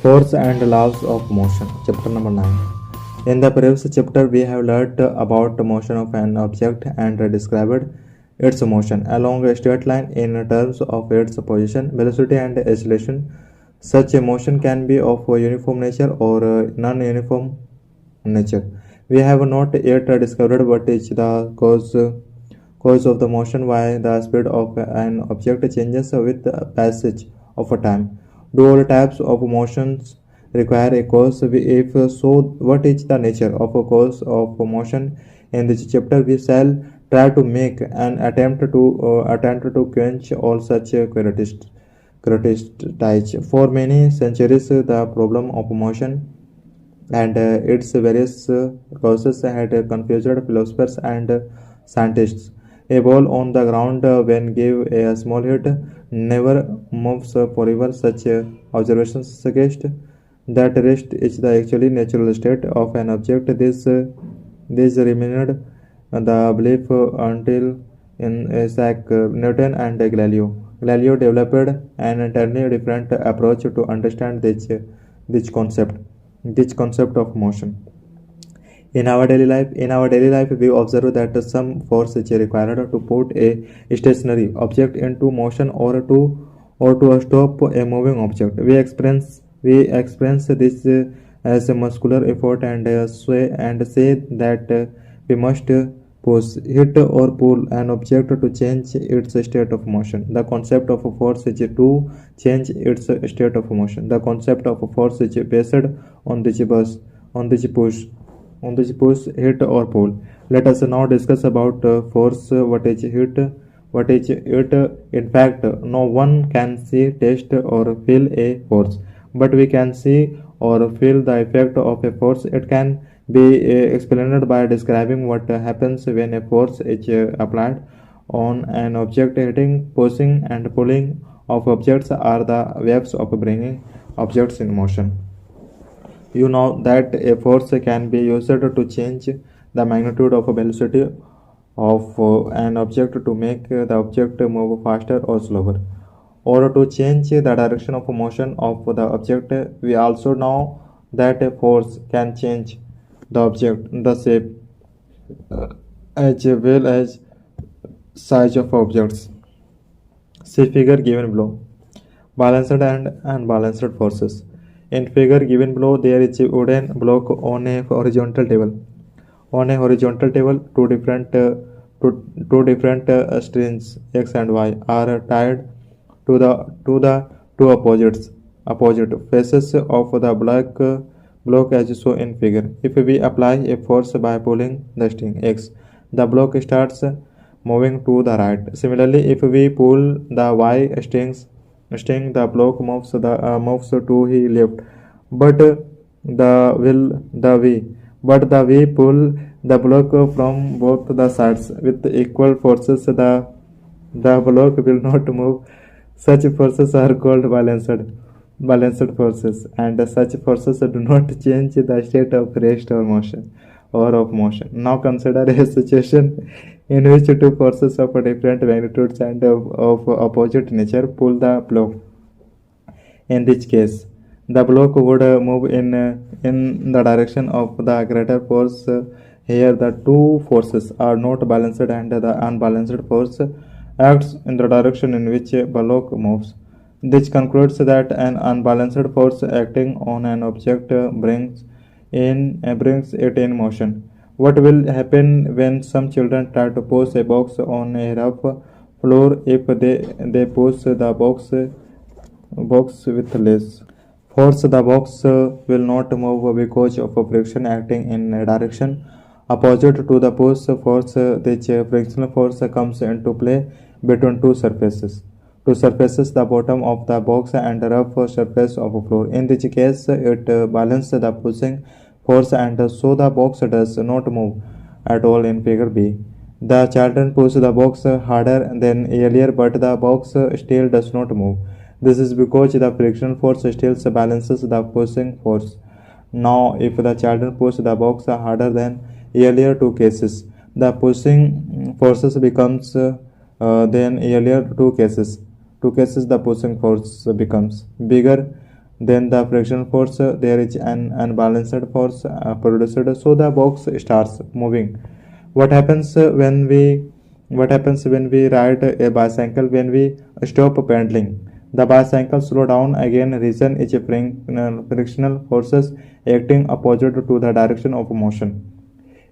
Force and laws of motion. Chapter number 9. In the previous chapter, we have learned about the motion of an object and described its motion along a straight line in terms of its position, velocity, and acceleration. Such a motion can be of uniform nature or non-uniform nature. We have not yet discovered what is the cause of the motion, why the speed of an object changes with the passage of time. Do all types of motions require a cause? If so, what is the nature of a cause of motion? In this chapter, we shall try to make an attempt to quench all such characteristics. For many centuries, the problem of motion and its various causes had confused philosophers and scientists. A ball on the ground, when give a small hit, never moves forever. Such observations suggest that rest is the actually natural state of an object. This remained the belief until in Isaac Newton and Galileo. Galileo developed an entirely different approach to understand this concept this concept of motion. In our daily life, we observe that some force is required to put a stationary object into motion or to stop a moving object. We experience this as a muscular effort and say that we must push, hit, or pull an object to change its state of motion. The concept of a force is to change its state of motion. The concept of a force is based on on this push, hit, or pull. Let us now discuss about force. What is hit? What is it? In fact, no one can see, taste, or feel a force, but we can see or feel the effect of a force. It can be explained by describing what happens when a force is applied on an object. Hitting, pushing, and pulling of objects are the waves of bringing objects in motion. You know that a force can be used to change the magnitude of a velocity of an object to make the object move faster or slower, or to change the direction of motion of the object. We also know that a force can change the object, the shape, as well as size of objects. See figure given below. Balanced and unbalanced forces. In figure given below, there is a wooden block on a horizontal table. On a horizontal table, two different strings x and y are tied to the two opposite faces of the block as shown in figure. If we apply a force by pulling the string x, the block starts moving to the right. Similarly, if we pull the y string, the block moves to the left. But we pull the block from both the sides with equal forces. The block will not move. Such forces are called balanced forces, and such forces do not change the state of rest or of motion. Now consider a situation in which two forces of different magnitudes and of opposite nature pull the block. In this case, the block would move in the direction of the greater force. Here, the two forces are not balanced, and the unbalanced force acts in the direction in which a block moves. This concludes that an unbalanced force acting on an object brings it in motion. What will happen when some children try to push a box on a rough floor? If they push the box with less force, the box will not move because of friction acting in a direction opposite to the push force. This frictional force comes into play between two surfaces. The bottom of the box and the rough surface of a floor. In this case, it balances the pushing force, and so the box does not move at all. In figure B, the children push the box harder than earlier, but the box still does not move. This is because the frictional force still balances the pushing force. Now, if the children push the box harder than earlier two cases, the pushing forces becomes then earlier two cases the pushing force becomes bigger then the frictional force, there is an unbalanced force produced, so the box starts moving. What happens when we ride a bicycle? When we stop pedaling, the bicycle slow down again. Reason is frictional forces acting opposite to the direction of motion.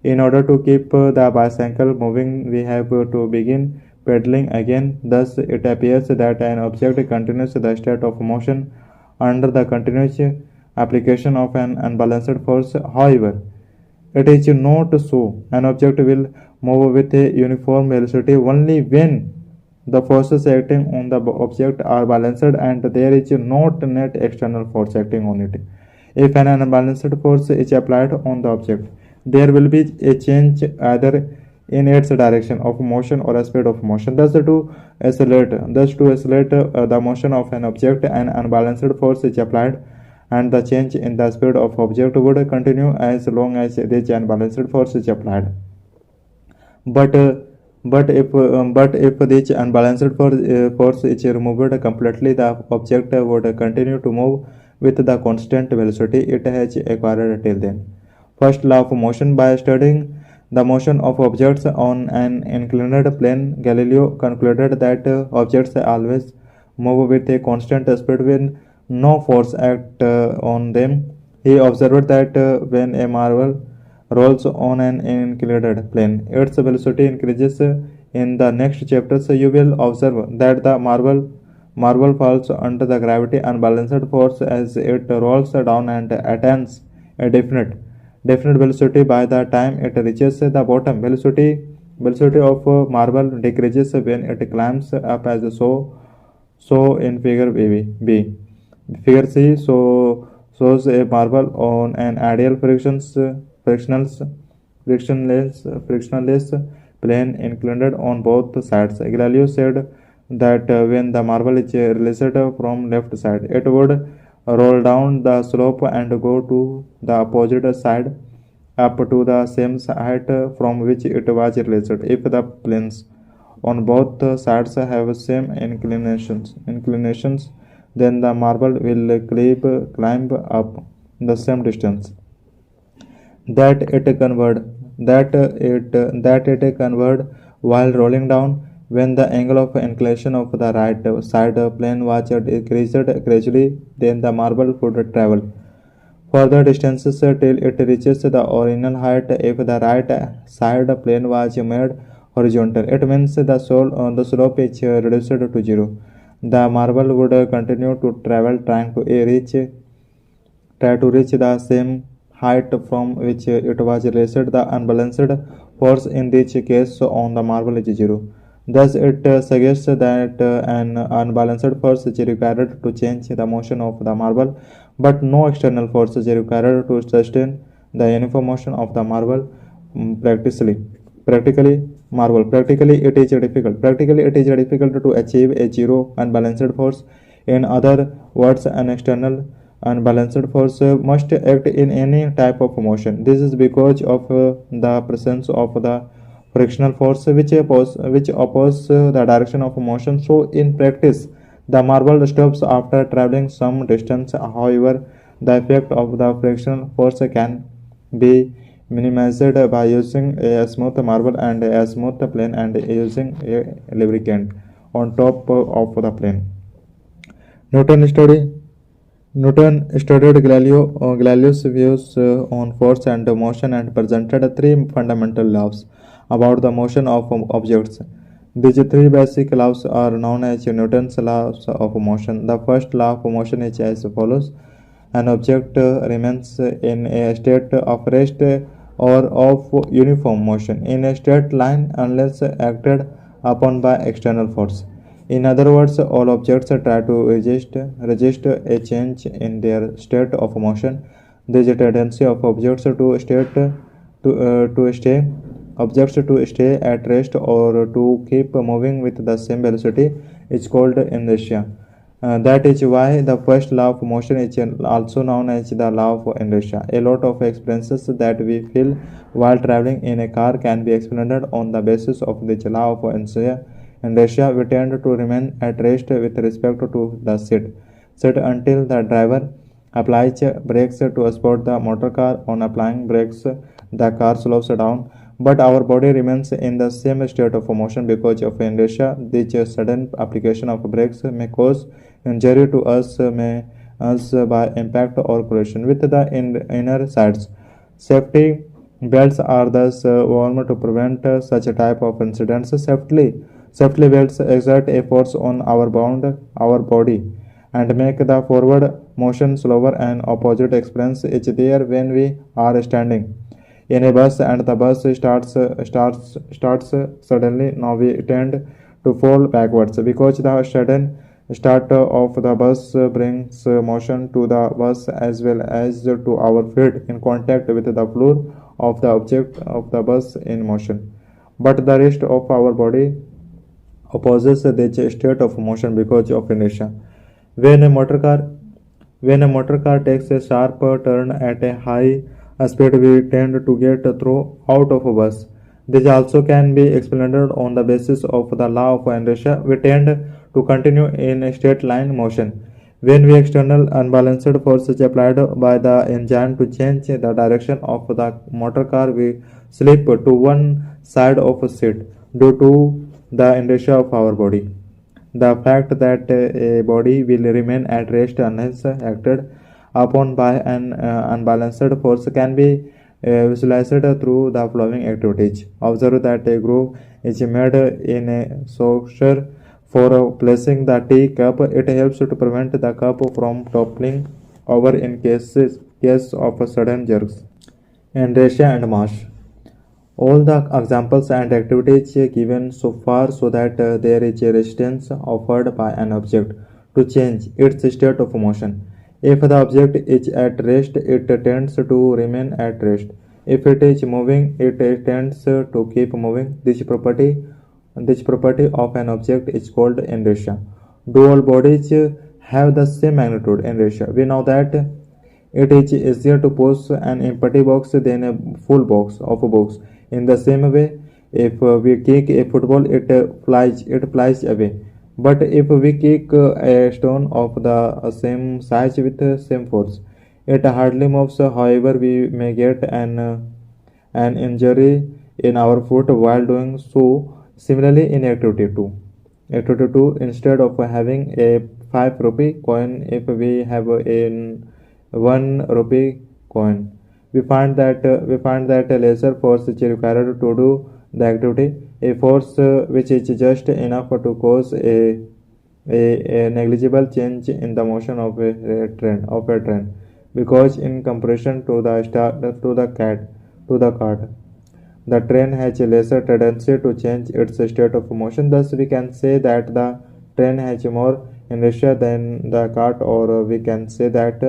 In order to keep the bicycle moving, we have to begin pedaling again. Thus, it appears that an object continues the state of motion under the continuous application of an unbalanced force. However, it is not so. An object will move with a uniform velocity only when the forces acting on the object are balanced and there is not net external force acting on it. If an unbalanced force is applied on the object, there will be a change either in its direction of motion or a speed of motion. Thus to accelerate the motion of an object, an unbalanced force is applied, and the change in the speed of object would continue as long as this unbalanced force is applied. But if this unbalanced force is removed completely, the object would continue to move with the constant velocity it has acquired till then. First law of motion. By studying the motion of objects on an inclined plane, Galileo concluded that objects always move with a constant speed when no force acts on them. He observed that when a marble rolls on an inclined plane, its velocity increases. In the next chapters, you will observe that the marble falls under the gravity unbalanced force as it rolls down and attains a definite velocity. By the time it reaches the bottom, velocity of marble decreases when it climbs up, as so in figure B. Figure C shows a marble on an ideal frictionless plane inclined on both sides. Galileo said that when the marble is released from left side, it would roll down the slope and go to the opposite side up to the same height from which it was released. If the planes on both sides have same inclinations, then the marble will climb up the same distance that it convert while rolling down. When the angle of inclination of the right side plane was decreased gradually, then the marble would travel further distances till it reaches the original height. If the right side plane was made horizontal, it means the slope is reduced to zero. The marble would continue to travel, trying to reach the same height from which it was released. The unbalanced force in this case on the marble is zero. Thus, it suggests that an unbalanced force is required to change the motion of the marble, but no external force is required to sustain the uniform motion of the marble. Practically, it is difficult. Practically, it is difficult to achieve a zero unbalanced force. In other words, an external unbalanced force must act in any type of motion. This is because of the presence of the frictional force which oppose the direction of motion. So in practice, the marble stops after traveling some distance. However, the effect of the frictional force can be minimized by using a smooth marble and a smooth plane and using a lubricant on top of the plane. Newton study Newton studied Galileo's views on force and motion and presented three fundamental laws about the motion of objects. These three basic laws are known as Newton's laws of motion. The first law of motion is as follows: an object remains in a state of rest or of uniform motion in a straight line unless acted upon by external force. In other words, all objects try to resist a change in their state of motion. There is a tendency of objects to stay at rest or to keep moving with the same velocity is called inertia. That is why the first law of motion is also known as the law of inertia. A lot of experiences that we feel while traveling in a car can be explained on the basis of this law of inertia. We tend to remain at rest with respect to the seat. sit until the driver applies brakes to support the motor car. On applying brakes, the car slows down, but our body remains in the same state of motion because of inertia. This sudden application of brakes may cause injury to us by impact or collision with the inner sides. Safety belts are thus worn to prevent such a type of incidents. Safety belts exert a force on our body and make the forward motion slower, and opposite experience is there when we are standing in a bus and the bus starts suddenly. Now we tend to fall backwards because the sudden start of the bus brings motion to the bus as well as to our feet in contact with the floor of the object of the bus in motion, but the rest of our body opposes this state of motion because of inertia. When a motor car when a motor car takes a sharp turn at a high speed, we tend to get thrown out of a bus. This also can be explained on the basis of the law of inertia. We tend to continue in a straight line motion. When we external unbalanced force is applied by the engine to change the direction of the motor car, we slip to one side of a seat due to the inertia of our body. The fact that a body will remain at rest unless acted upon by an unbalanced force can be visualized through the following activities. Observe that a groove is made in a saucer for placing the tea cup. It helps to prevent the cup from toppling over in case of sudden jerks. Inertia and mass. All the examples and activities given so far show that there is a resistance offered by an object to change its state of motion. If the object is at rest, it tends to remain at rest. If it is moving, it tends to keep moving. This property of an object is called inertia. Do all bodies have the same magnitude inertia? We know that it is easier to push an empty box than a full box of a box. In the same way, if we kick a football, it flies away. But if we kick a stone of the same size with the same force, it hardly moves. However, we may get an injury in our foot while doing so. Similarly, in activity 2, instead of having a 5 rupee coin, if we have a 1 rupee coin, we find that a lesser force is required to do the activity, a force which is just enough to cause a negligible change in the motion of a train, because in comparison to the cart, the train has a lesser tendency to change its state of motion. Thus, we can say that the train has more inertia than the cart, or we can say that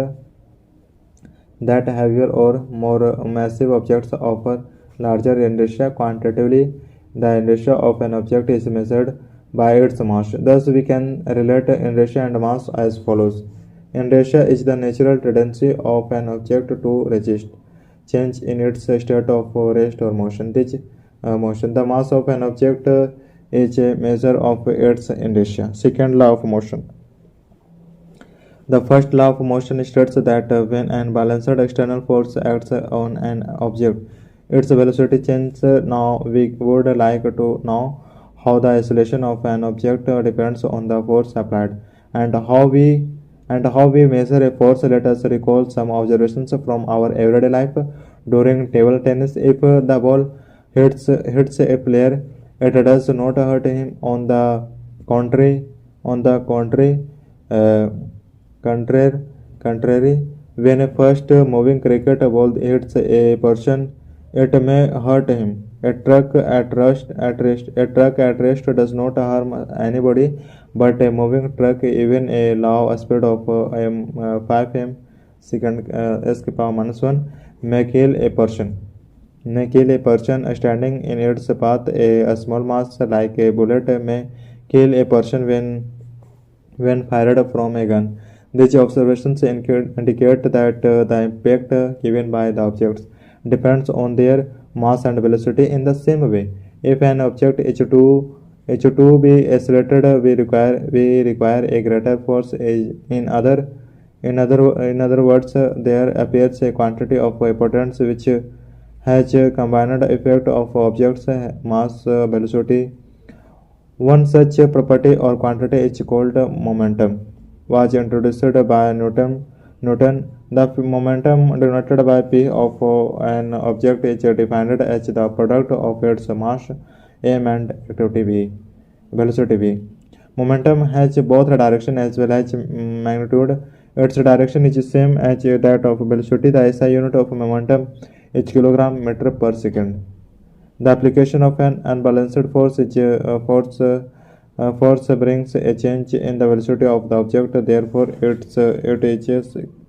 heavier or more massive objects offer larger inertia. Quantitatively, the inertia of an object is measured by its mass. Thus, we can relate inertia and mass as follows. Inertia is the natural tendency of an object to resist change in its state of rest or motion. The mass of an object is a measure of its inertia. Second law of motion. The first law of motion states that when an balanced external force acts on an object, its velocity changes. Now we would like to know how the acceleration of an object depends on the force applied, and how we measure a force. Let us recall some observations from our everyday life. During table tennis, if the ball hits a player, it does not hurt him. Uh, Contrary, when a fast moving cricket ball hits a person, it may hurt him. A truck at rest does not harm anybody, but a moving truck, even a low speed of 5 second s के power -1, may kill a person. Standing in its path. A small mass like a bullet may kill a person when fired from a gun. These observations indicate that the impact given by the objects depends on their mass and velocity. In the same way, if an object is too To be accelerated, we require a greater force. In other words, there appears a quantity of potence which has a combined effect of objects, mass, velocity. One such property or quantity is called momentum. Was introduced by Newton. The momentum denoted by p of an object is defined as the product of its mass m and activity v, velocity v. Momentum has both direction as well as magnitude. Its direction is the same as that of velocity. The SI unit of momentum is kilogram meter per second. The application of an unbalanced force brings a change in the velocity of the object. Therefore, it is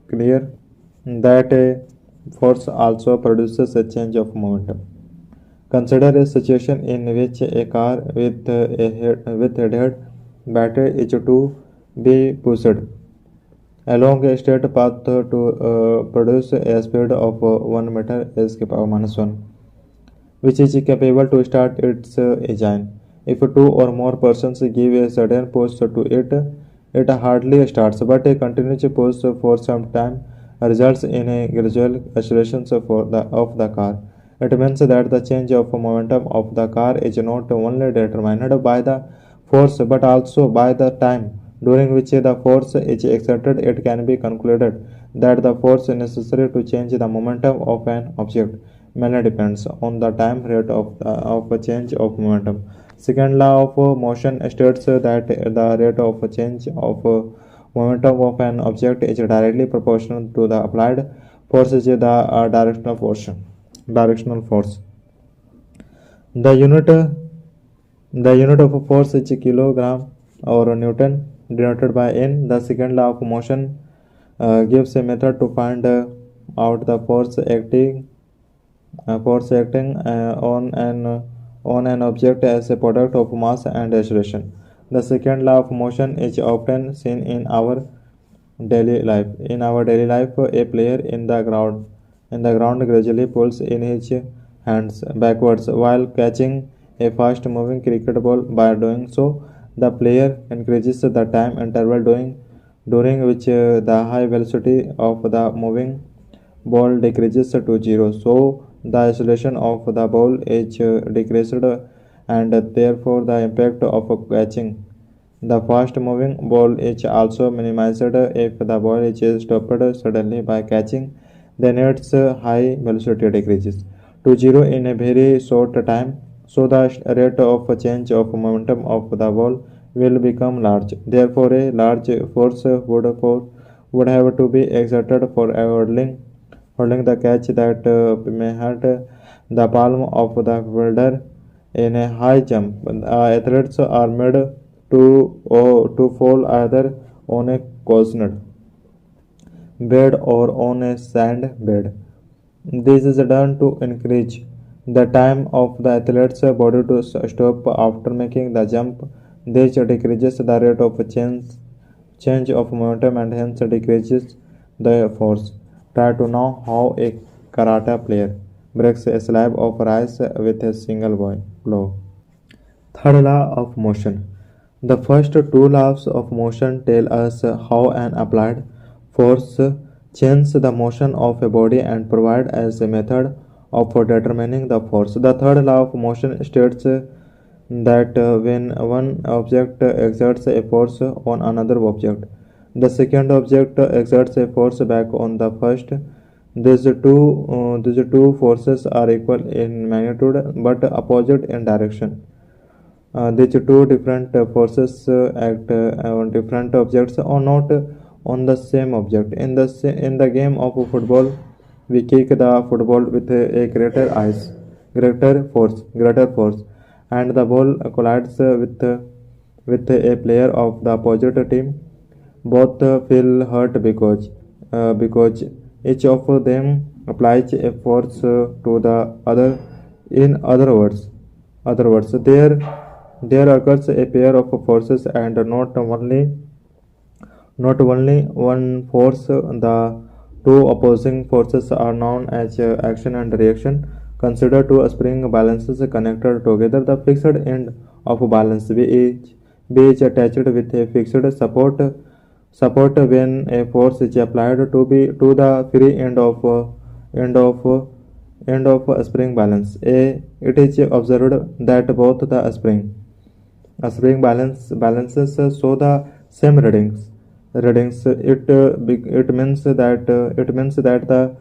clear that a force also produces a change of momentum. Consider a situation in which a car with a dead battery is to be pushed along a straight path to produce a speed of 1 meter s to the power minus 1, which is capable to start its engine. If two or more persons give a sudden push to it, it hardly starts, but a continuous push for some time results in a gradual acceleration of the car. It means that the change of momentum of the car is not only determined by the force but also by the time during which the force is exerted. It can be concluded that the force necessary to change the momentum of an object mainly depends on the time rate of change of momentum. Second law of motion states that the rate of change of momentum of an object is directly proportional to the applied force, is the directional force. The unit the unit of force is kilogram or Newton, denoted by N. The second law of motion gives a method to find out the force acting on an object as a product of mass and acceleration. The second law of motion is often seen in our daily life. In our daily life, a player in the ground gradually pulls in his hands backwards while catching a fast-moving cricket ball. By doing so, the player increases the time interval during which the high velocity of the moving ball decreases to zero. So the acceleration of the ball is decreased, and therefore the impact of catching the fast moving ball is also minimized. If the ball is stopped suddenly by catching, then its high velocity decreases to zero in a very short time. So the rate of change of momentum of the ball will become large. Therefore, a large force would have to be exerted for holding the catch that may hurt the palm of the fielder in a high jump. Athletes are made to fall either on a cushioned bed or on a sand bed. This is done to increase the time of the athlete's body to stop after making the jump. This decreases the rate of change of momentum and hence decreases the force. Try to know how a karate player breaks a slab of rice with a single blow. Third law of motion. The first two laws of motion tell us how an applied force changes the motion of a body and provide as a method of determining the force. The third law of motion states that when one object exerts a force on another object, the second object exerts a force back on the first. These two forces are equal in magnitude but opposite in direction. These two different forces act on different objects or not on the same object. In the game of football, we kick the football with a greater force, and the ball collides with a player of the opposite team. Both feel hurt because each of them applies a force to the other. In other words, there occurs a pair of forces and not only one force. The two opposing forces are known as action and reaction. Consider two spring balances connected together. The fixed end of balance B is attached with a fixed support when a force is applied to the free end of a spring balance. It is observed that both the spring balances show the same readings. It means that the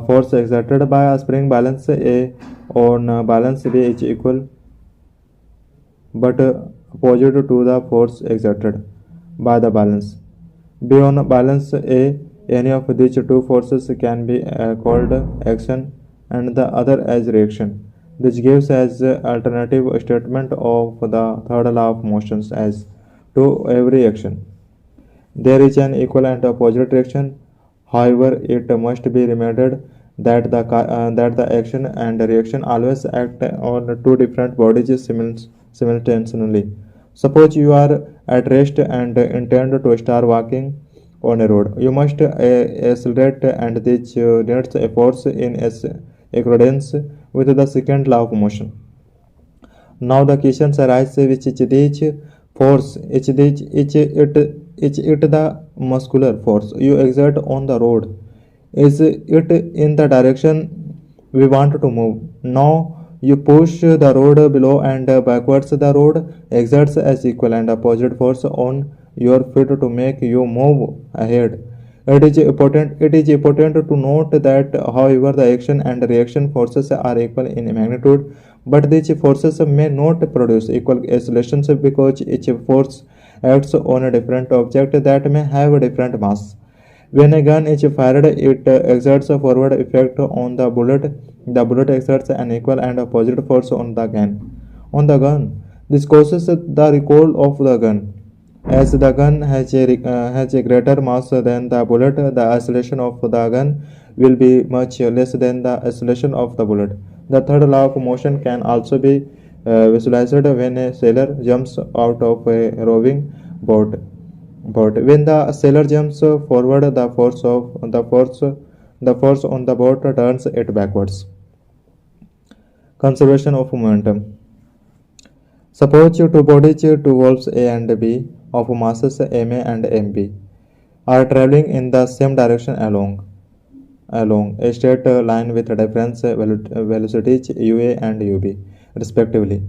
force exerted by a spring balance A on balance B is equal but opposite to the force exerted by the balance B on balance A. Any of these two forces can be called action and the other as reaction. This gives as alternative statement of the third law of motions as to every action there is an equal and opposite reaction. However, it must be remembered that the action and reaction always act on two different bodies simultaneously. Suppose you are at rest and intend to start walking on a road. You must accelerate, and this needs a force in accordance with the second law of motion. Now the questions arise which is this force, is it the muscular force you exert on the road? Is it in the direction we want to move? Now you push the road below and backwards. The road exerts as equal and opposite force on your feet to make you move ahead. It is important to note that, however, the action and reaction forces are equal in magnitude, but these forces may not produce equal accelerations because each force acts on a different object that may have a different mass. When a gun is fired, it exerts a forward effect on the bullet. The bullet exerts an equal and opposite force on the gun. This causes the recoil of the gun. As the gun has a greater mass than the bullet, the acceleration of the gun will be much less than the acceleration of the bullet. The third law of motion can also be visualized when a sailor jumps out of a rowing boat. When the sailor jumps forward, the force on the boat turns it backwards. Conservation of momentum. Suppose two bodies, two valves A and B of masses MA and MB are traveling in the same direction along a straight line with different velocities UA and UB respectively.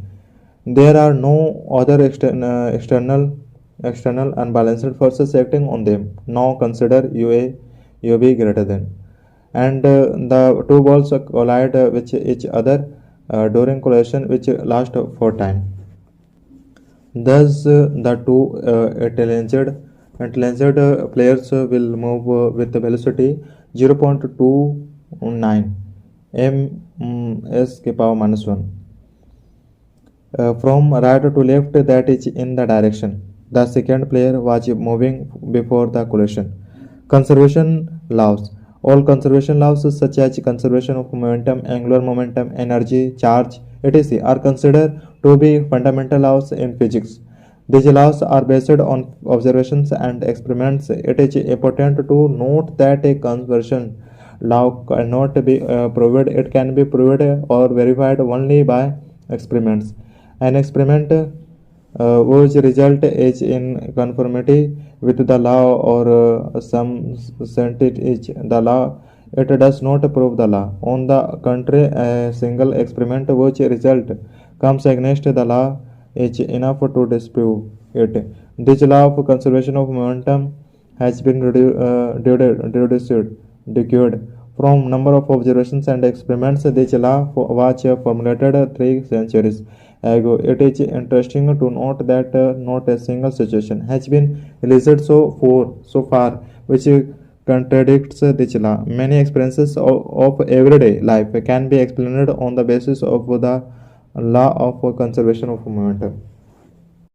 There are no other external unbalanced forces acting on them. Now consider UA UB greater than, and the two balls collide with each other during collision which lasts for time. Thus, the two entangled players will move with velocity 0.29 m s power minus 1 from right to left, that is in the direction the second player was moving before the collision. Conservation laws. All conservation laws such as conservation of momentum, angular momentum, energy, charge, etc. are considered to be fundamental laws in physics. These laws are based on observations and experiments. It is important to note that a conservation law cannot be proved. It can be proved or verified only by experiments. An experiment whose result is in conformity with the law or some sentence is the law, it does not prove the law. On the contrary, a single experiment whose result comes against the law is enough to disprove it. This law of conservation of momentum has been deduced from number of observations and experiments. This law was formulated 3 centuries ago. It is interesting to note that not a single situation has been elicited so far which contradicts this law. Many experiences of everyday life can be explained on the basis of the law of conservation of momentum.